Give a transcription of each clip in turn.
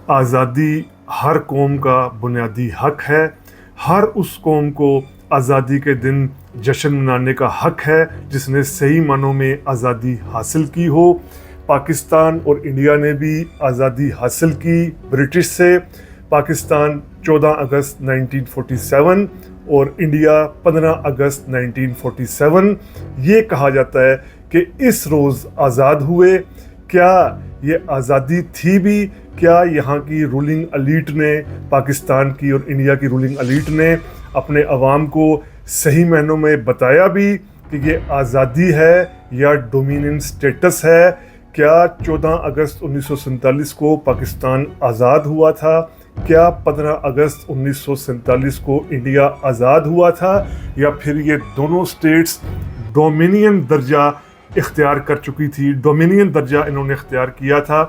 आज़ादी हर कौम का बुनियादी हक है। हर उस कौम को आज़ादी के दिन जश्न मनाने का हक है जिसने सही मानों में आज़ादी हासिल की हो। पाकिस्तान और इंडिया ने भी आज़ादी हासिल की ब्रिटिश से। पाकिस्तान 14 अगस्त 1947 और इंडिया 15 अगस्त 1947। ये कहा जाता है कि इस रोज़ आज़ाद हुए। क्या ये आज़ादी थी भी? क्या यहाँ की रूलिंग एलीट ने, पाकिस्तान की और इंडिया की रूलिंग एलीट ने अपने अवाम को सही मायनों में बताया भी कि ये आज़ादी है या डोमिनियन स्टेटस है? क्या 14 अगस्त 1947 को पाकिस्तान आज़ाद हुआ था? क्या 15 अगस्त 1947 को इंडिया आज़ाद हुआ था? या फिर ये दोनों स्टेट्स डोमिनियन दर्जा इख्तियार कर चुकी थी? डोमिनियन दर्जा इन्होंने इख्तियार किया था।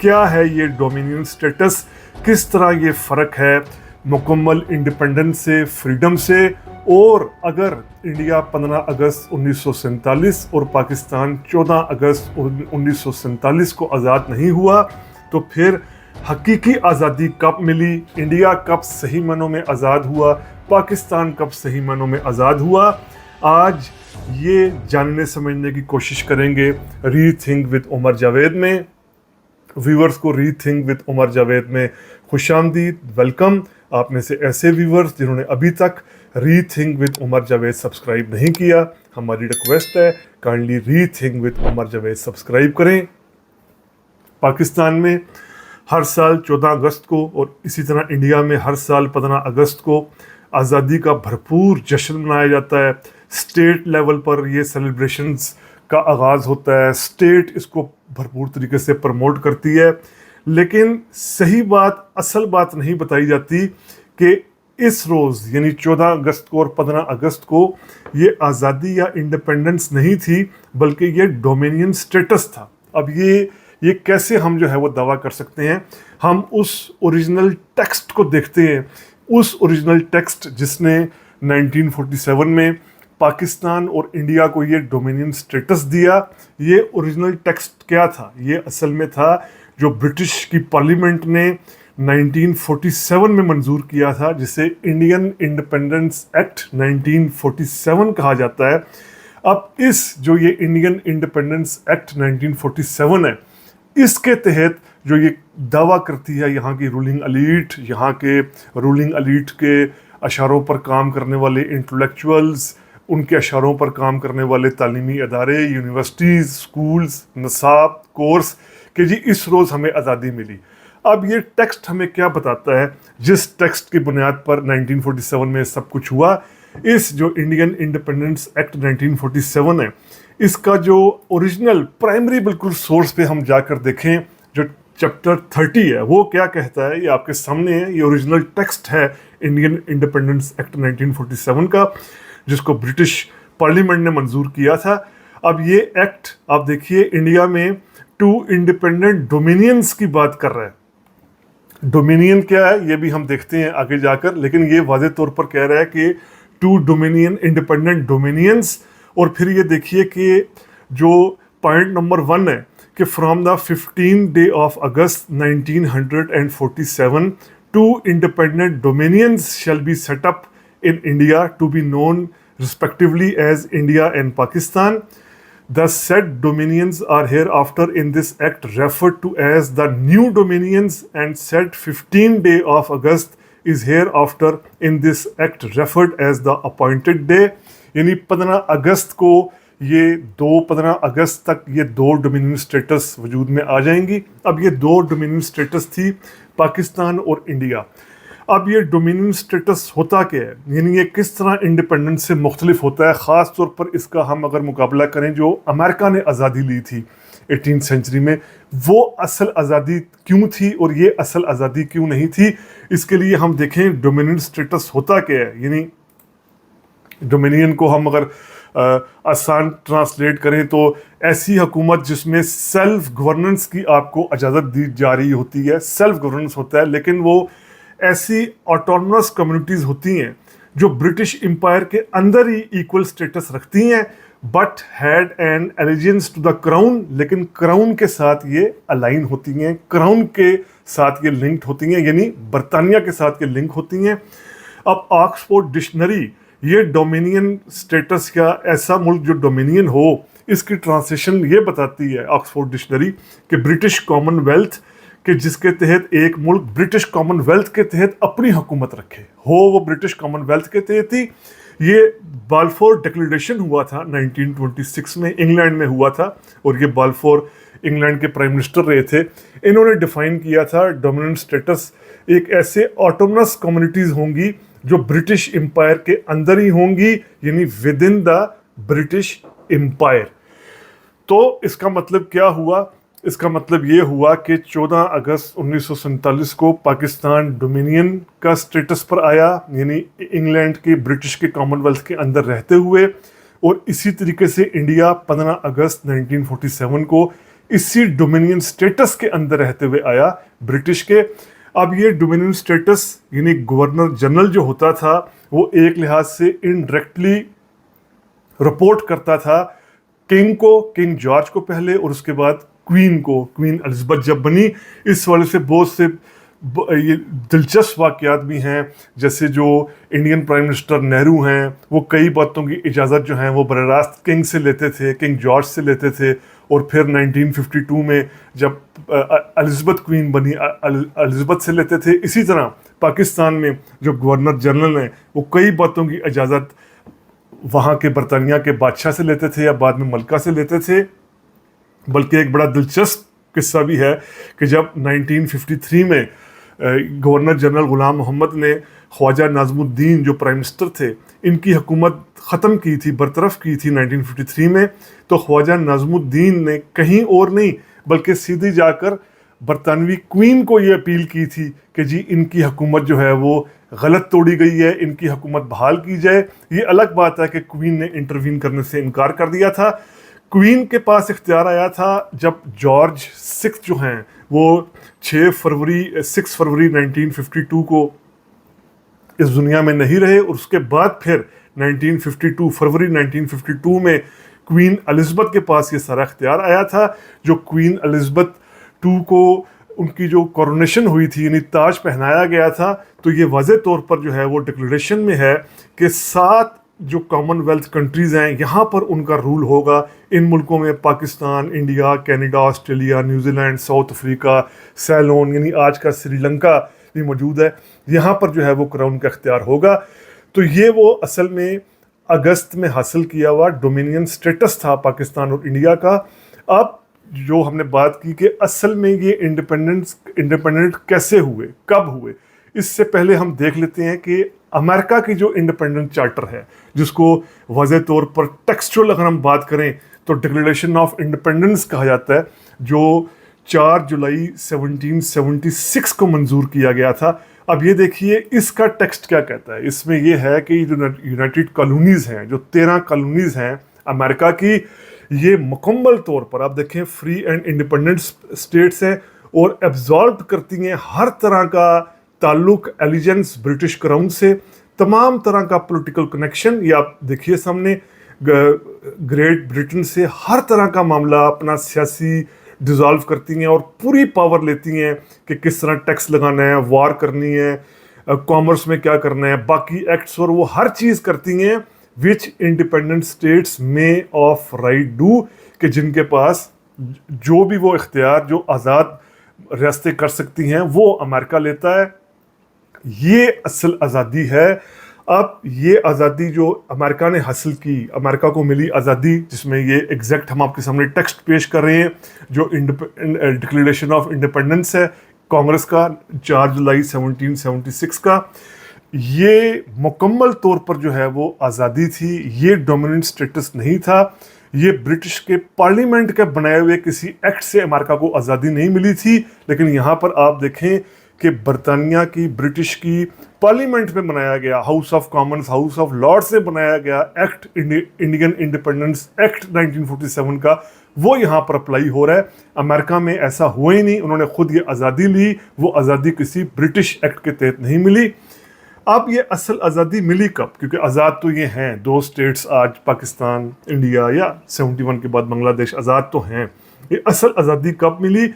क्या है ये डोमिनियन स्टेटस? किस तरह ये फ़र्क है मुकम्मल इंडिपेंडेंस से, फ्रीडम से? और अगर इंडिया 15 अगस्त 1947 और पाकिस्तान 14 अगस्त 1947 को आज़ाद नहीं हुआ तो फिर हकीकी आज़ादी कब मिली? इंडिया कब सही मानों में आज़ाद हुआ? पाकिस्तान कब सही मानों में आज़ाद हुआ? आज ये जानने समझने की कोशिश करेंगे रीथिंक विद उमर जावेद में। व्यूवर्स को रीथिंक विद उमर जावेद में खुशामदीद, वेलकम। आप में से ऐसे व्यूवर्स जिन्होंने अभी तक rethink with Umar Javed subscribe नहीं किया, हमारी रिक्वेस्ट है kindly rethink with Umar Javed subscribe करें। पाकिस्तान में हर साल 14 अगस्त को और इसी तरह इंडिया में हर साल 15 अगस्त को आज़ादी का भरपूर जश्न मनाया जाता है। स्टेट लेवल पर ये सेलिब्रेशंस का आगाज़ होता है, स्टेट इसको भरपूर तरीके से प्रमोट करती है। लेकिन सही बात, असल बात नहीं बताई जाती कि इस रोज़ यानी 14 अगस्त को और 15 अगस्त को ये आज़ादी या इंडिपेंडेंस नहीं थी बल्कि ये डोमिनियन स्टेटस था। अब ये कैसे हम जो है वो दावा कर सकते हैं? हम उस ओरिजिनल टेक्स्ट को देखते हैं, उस ओरिजिनल टेक्स्ट जिसने 1947 में पाकिस्तान और इंडिया को ये डोमिनियन स्टेटस दिया। ये ओरिजिनल टेक्स्ट क्या था? ये असल में था जो ब्रिटिश की पार्लियामेंट ने 1947 में मंजूर किया था, जिसे इंडियन इंडिपेंडेंस एक्ट 1947 कहा जाता है। अब इस जो ये इंडियन इंडिपेंडेंस एक्ट 1947 है, इसके तहत जो ये दावा करती है यहाँ की रूलिंग एलीट, यहाँ के रूलिंग एलीट के अशारों पर काम करने वाले इंटेलेक्चुअल्स, उनके अशारों पर काम करने वाले तालीमी अदारे, यूनिवर्सिटीज़, स्कूल्स, नसाब, कोर्स कि जी इस रोज़ हमें आज़ादी मिली। अब ये टेक्स्ट हमें क्या बताता है? जिस टेक्स्ट की बुनियाद पर 1947 में सब कुछ हुआ, इस जो इंडियन इंडिपेंडेंस एक्ट 1947 है, इसका जो ओरिजिनल प्राइमरी बिल्कुल सोर्स पे हम जाकर देखें, जो चैप्टर 30 है, वो क्या कहता है? ये आपके सामने है। ये ओरिजिनल टेक्स्ट है इंडियन इंडिपेंडेंस एक्ट 1947 का, जिसको ब्रिटिश पार्लियामेंट ने मंजूर किया था। अब ये एक्ट आप देखिए इंडिया में 2 इंडिपेंडेंट डोमिनियंस की बात कर रहा है। डोमिनियन क्या है ये भी हम देखते हैं आगे जाकर, लेकिन ये वाज़े तौर पर कह रहा है कि 2 डोमिनियन इंडिपेंडेंट डोमिनियंस। और फिर ये देखिए कि जो पॉइंट नंबर 1 है कि from the 15 day of August 1947 2 independent dominions shall be set up in India to be known respectively as India and Pakistan. The said dominions are hereafter in this act referred to as the new dominions, and said 15 day of August is hereafter in this act referred as the appointed day. यानी 15 अगस्त को ये 15 अगस्त तक ये 2 dominion status वजूद में आ जाएंगी। अब ये 2 डोमिनियन स्टेटस थी, पाकिस्तान और इंडिया। अब ये डोमिनियन स्टेटस होता क्या है, यानी ये किस तरह इंडिपेंडेंस से मुख्तलिफ होता है? ख़ास तौर पर इसका हम अगर मुकाबला करें जो अमेरिका ने आज़ादी ली थी 18th सेंचुरी में, वो असल आज़ादी क्यों थी और ये असल आज़ादी क्यों नहीं थी? इसके लिए हम देखें डोमिनियन स्टेटस होता क्या है। यानी डोमिनियन को हम अगर आसान ट्रांसलेट करें तो ऐसी हुकूमत जिसमें सेल्फ गवर्नेंस की आपको इजाज़त दी जा रही होती है। सेल्फ गवर्नेंस होता है, लेकिन वो ऐसी ऑटोनमस कम्युनिटीज़ होती हैं जो ब्रिटिश एम्पायर के अंदर ही इक्वल स्टेटस रखती हैं, but had an allegiance to the crown, लेकिन क्राउन के साथ ये अलाइन होती हैं, क्राउन के साथ ये लिंक्ड होती हैं, यानी बरतानिया के साथ ये लिंक होती हैं। अब ऑक्सफोर्ड डिक्शनरी ये डोमिनियन स्टेटस या ऐसा मुल्क जो डोमिनियन हो, इसकी ट्रांसलेशन ये बताती है ऑक्सफोर्ड डिक्शनरी कि ब्रिटिश कॉमनवेल्थ कि जिसके तहत एक मुल्क ब्रिटिश कॉमनवेल्थ के तहत अपनी हुकूमत रखे हो, वो ब्रिटिश कॉमनवेल्थ के तहत ही। ये बाल्फोर डिक्लेरेशन हुआ था 1926 में, इंग्लैंड में हुआ था, और ये बाल्फोर इंग्लैंड के प्राइम मिनिस्टर रहे थे। इन्होंने डिफाइन किया था डोमिनेंट स्टेटस एक ऐसे ऑटोनमस कम्युनिटीज़ होंगी जो ब्रिटिश एम्पायर के अंदर ही होंगी, यानी within the British empire. तो इसका मतलब क्या हुआ? इसका मतलब ये हुआ कि 14 अगस्त 1947 को पाकिस्तान डोमिनियन का स्टेटस पर आया, यानी इंग्लैंड के ब्रिटिश के कॉमनवेल्थ के अंदर रहते हुए, और इसी तरीके से इंडिया 15 अगस्त 1947 को इसी डोमिनियन स्टेटस के अंदर रहते हुए आया ब्रिटिश के। अब ये डोमिनियन स्टेटस यानी गवर्नर जनरल जो होता था वो एक लिहाज से इनडायरेक्टली रिपोर्ट करता था किंग को, किंग जॉर्ज को पहले, और उसके बाद क्वीन को, क्वीन एलिजाबेथ जब बनी। इस वाले से बहुत से ये दिलचस्प वाक़यात भी हैं, जैसे जो इंडियन प्राइम मिनिस्टर नेहरू हैं वो कई बातों की इजाज़त जो है वो बर रास्त किंग से लेते थे, किंग जॉर्ज से लेते थे, और फिर 1952 में जब एलिजाबेथ क्वीन बनी एलिजाबेथ से लेते थे। इसी तरह पाकिस्तान में जो गवर्नर जनरल हैं वो कई बातों की इजाज़त वहाँ के बरतानिया के बादशाह से लेते थे या बाद में मलका से लेते थे। बल्कि एक बड़ा दिलचस्प किस्सा भी है कि जब 1953 में गवर्नर जनरल गुलाम मोहम्मद ने ख्वाजा नाज़मुद्दीन जो प्राइम मिनिस्टर थे इनकी हुकूमत ख़त्म की थी, बरतरफ की थी 1953 में, तो ख्वाजा नाज़मुद्दीन ने कहीं और नहीं बल्कि सीधी जाकर बरतानवी क्वीन को ये अपील की थी कि जी इनकी हुकूमत जो है वो गलत तोड़ी गई है, इनकी हुकूमत बहाल की जाए। ये अलग बात है कि क्वीन ने इंटरवीन करने से इनकार कर दिया था। क्वीन के पास इख्तियार आया था जब जॉर्ज 6 जो हैं वो 6 फरवरी 1952 को इस दुनिया में नहीं रहे, और उसके बाद फिर 1952 फरवरी 1952 में क्वीन एलिजाबेथ के पास ये सारा इख्तियार आया था। जो क्वीन एलिजाबेथ 2 को उनकी जो कोरोनेशन हुई थी यानी ताज पहनाया गया था, तो ये वाज़े तौर पर जो है वो डिक्लेरेशन में है कि 7 जो कॉमनवेल्थ कंट्रीज़ हैं यहाँ पर उनका रूल होगा। इन मुल्कों में Pakistan, India, Canada, Australia, New Zealand, South Africa, Ceylon यानी आज का श्रीलंका भी मौजूद है, यहाँ पर जो है वो क्राउन का इख्तियार होगा। तो ये वो असल में अगस्त में हासिल किया हुआ डोमिनियन स्टेटस था पाकिस्तान और इंडिया का। अब जो हमने बात की कि असल में ये इंडिपेंडेंट कैसे हुए, कब हुए, इससे पहले हम देख लेते हैं कि अमेरिका की जो इंडिपेंडेंट चार्टर है, जिसको वाज़े तौर पर टेक्सचुअल अगर हम बात करें तो डिक्लेरेशन ऑफ इंडिपेंडेंस कहा जाता है, जो 4 जुलाई 1776 को मंजूर किया गया था। अब ये देखिए इसका टेक्स्ट क्या कहता है। इसमें ये है कि जो यूनाइटेड कॉलोनीज़ हैं, जो 13 कॉलोनीज़ हैं अमेरिका की, ये मुकम्मल तौर पर आप देखें फ्री एंड इंडिपेंडेंट स्टेट्स हैं और एब्जॉर्ब करती हैं हर तरह का ताल्लुक एलिजेंस ब्रिटिश क्राउन से, तमाम तरह का पॉलिटिकल कनेक्शन। ये आप देखिए सामने ग्रेट ब्रिटेन से हर तरह का मामला अपना सियासी डिज़ोल्व करती हैं और पूरी पावर लेती हैं कि किस तरह टैक्स लगाना है, वार करनी है, कॉमर्स में क्या करना है, बाकी एक्ट्स, और वो हर चीज़ करती हैं विच इंडिपेंडेंट स्टेट्स में ऑफ राइट डू, कि जिनके पास जो भी वो इख्तियार जो आज़ाद रियासतें कर सकती हैं वो अमेरिका लेता है। ये असल आज़ादी है। अब ये आज़ादी जो अमेरिका ने हासिल की, अमेरिका को मिली आज़ादी, जिसमें ये एग्जैक्ट हम आपके सामने टेक्स्ट पेश कर रहे हैं, जो डिक्लेरेशन ऑफ इंडिपेंडेंस है कांग्रेस का 4 जुलाई 1776 का, ये मुकम्मल तौर पर जो है वो आज़ादी थी। ये डोमिनेंट स्टेटस नहीं था। ये ब्रिटिश के पार्लियामेंट के बनाए हुए किसी एक्ट से अमेरिका को आज़ादी नहीं मिली थी। लेकिन यहाँ पर आप देखें कि बरतानिया की, ब्रिटिश की पार्लियामेंट में बनाया गया, House of Commons, House of Lords से बनाया गया एक्ट, इंडियन इंडिपेंडेंस एक्ट 1947 का, वो यहाँ पर अप्लाई हो रहा है। अमेरिका में ऐसा हुआ ही नहीं, उन्होंने खुद ये आज़ादी ली, वो आज़ादी किसी ब्रिटिश एक्ट के तहत नहीं मिली। अब ये असल आज़ादी मिली कब, क्योंकि आज़ाद तो ये हैं 2 स्टेट्स आज, पाकिस्तान, इंडिया, या 71 के बाद बांग्लादेश आज़ाद तो हैं। ये असल आज़ादी कब मिली?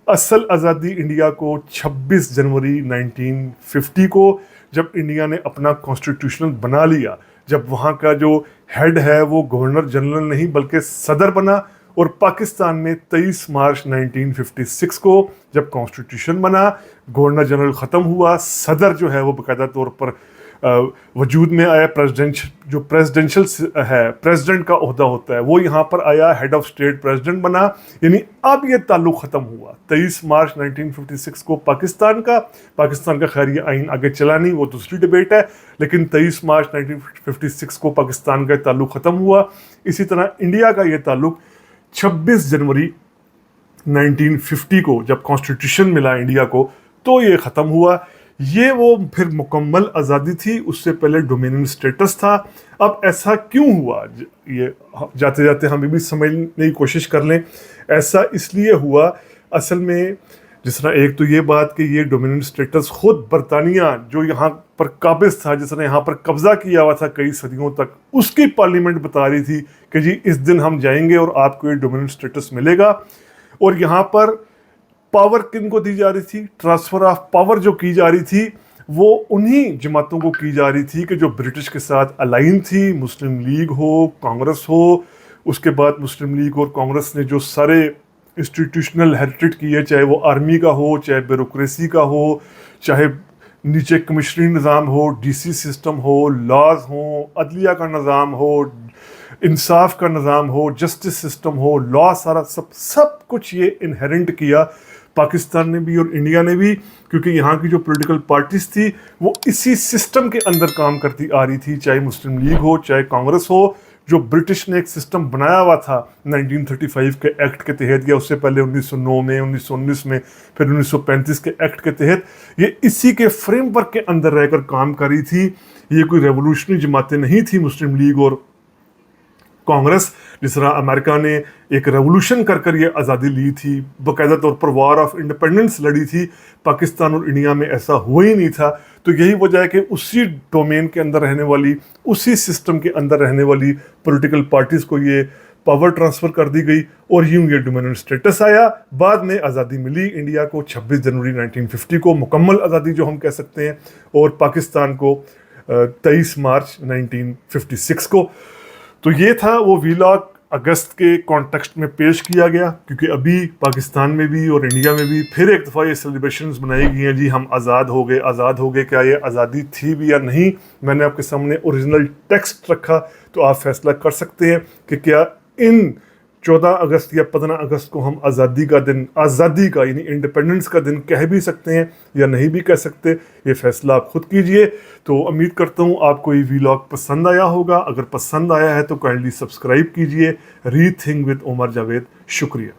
असल आज़ादी इंडिया को 26 जनवरी 1950 को, जब इंडिया ने अपना कॉन्स्टिट्यूशनल बना लिया, जब वहाँ का जो हेड है वो गवर्नर जनरल नहीं बल्कि सदर बना। और पाकिस्तान में 23 मार्च 1956 को जब कॉन्स्टिट्यूशन बना, गवर्नर जनरल ख़त्म हुआ, सदर जो है वो बाकायदा तौर पर वजूद में आया। प्रेसिडेंशियल है, प्रेसिडेंट का ओहदा होता है, वो यहाँ पर आया, हेड ऑफ स्टेट प्रेसिडेंट बना। यानी अब ये ताल्लुक़ ख़त्म हुआ 23 मार्च 1956 को पाकिस्तान का खैर ये आइन आगे चला नहीं, वो दूसरी डिबेट है, लेकिन 23 मार्च 1956 को पाकिस्तान का ताल्लुक़ ख़त्म हुआ। इसी तरह इंडिया का ये ताल्लुक़ 26 जनवरी 1950 को जब कॉन्स्टिट्यूशन मिला इंडिया को, तो ये ख़त्म हुआ। ये वो फिर मुकम्मल आज़ादी थी, उससे पहले डोमिनियन स्टेटस था। अब ऐसा क्यों हुआ, ये जाते जाते हम भी समझने की कोशिश कर लें। ऐसा इसलिए हुआ, असल में जिस तरह एक तो ये बात कि ये डोमिनियन स्टेटस खुद बरतानिया जो यहाँ पर काबिज था, जिसने यहाँ पर कब्ज़ा किया हुआ था कई सदियों तक, उसकी पार्लियामेंट बता रही थी कि जी इस दिन हम जाएंगे और आपको ये डोमिनियन स्टेटस मिलेगा। और यहाँ पर पावर किन को दी जा रही थी, ट्रांसफ़र ऑफ पावर जो की जा रही थी, वो उन्हीं जमातों को की जा रही थी कि जो ब्रिटिश के साथ अलाइन थी, मुस्लिम लीग हो, कांग्रेस हो। उसके बाद मुस्लिम लीग और कांग्रेस ने जो सारे इंस्टीट्यूशनल हेरिटेज किए, चाहे वो आर्मी का हो, चाहे ब्यूरोक्रेसी का हो, चाहे नीचे कमिश्नरी निज़ाम हो, डीसी सिस्टम हो, लॉज हो, अदलिया का निज़ाम हो, इंसाफ का निज़ाम हो, जस्टिस सिस्टम हो, लॉ सारा सब कुछ ये इनहेरेंट किया पाकिस्तान ने भी और इंडिया ने भी, क्योंकि यहाँ की जो पॉलिटिकल पार्टीज थी वो इसी सिस्टम के अंदर काम करती आ रही थी, चाहे मुस्लिम लीग हो, चाहे कांग्रेस हो। जो ब्रिटिश ने एक सिस्टम बनाया हुआ था 1935 के एक्ट के तहत, या उससे पहले 1909 में, 1919 में, फिर 1935 के एक्ट के तहत, ये इसी के फ्रेमवर्क के अंदर रहकर काम कर रही थी। ये कोई रेवोल्यूशनरी जमातें नहीं थी मुस्लिम लीग और कांग्रेस। जिस तरह अमेरिका ने एक रेवोल्यूशन कर ये आज़ादी ली थी, बाकायदा तौर पर वॉर ऑफ इंडिपेंडेंस लड़ी थी, पाकिस्तान और इंडिया में ऐसा हुआ ही नहीं था। तो यही वजह है कि उसी डोमेन के अंदर रहने वाली, उसी सिस्टम के अंदर रहने वाली पॉलिटिकल पार्टीज़ को ये पावर ट्रांसफ़र कर दी गई और यूँ ये डोमिनेंट स्टेटस आया। बाद में आज़ादी मिली इंडिया को 26 जनवरी 1950 को, मुकम्मल आज़ादी जो हम कह सकते हैं, और पाकिस्तान को 23 मार्च 1956 को। तो ये था वो वीलॉग, अगस्त के कॉन्टेक्स्ट में पेश किया गया, क्योंकि अभी पाकिस्तान में भी और इंडिया में भी फिर एक दफ़ा ये सेलिब्रेशंस मनाई गई हैं, जी हम आज़ाद हो गए, आज़ाद हो गए। क्या ये आज़ादी थी भी या नहीं? मैंने आपके सामने ओरिजिनल टेक्स्ट रखा, तो आप फैसला कर सकते हैं कि क्या इन 14 अगस्त या 15 अगस्त को हम आज़ादी का यानी इंडिपेंडेंस का दिन कह भी सकते हैं या नहीं भी कह सकते। ये फैसला आप खुद कीजिए। तो उम्मीद करता हूँ आपको ये वीलॉग पसंद आया होगा। अगर पसंद आया है तो काइंडली सब्सक्राइब कीजिए। Rethink with Umar Javed. शुक्रिया।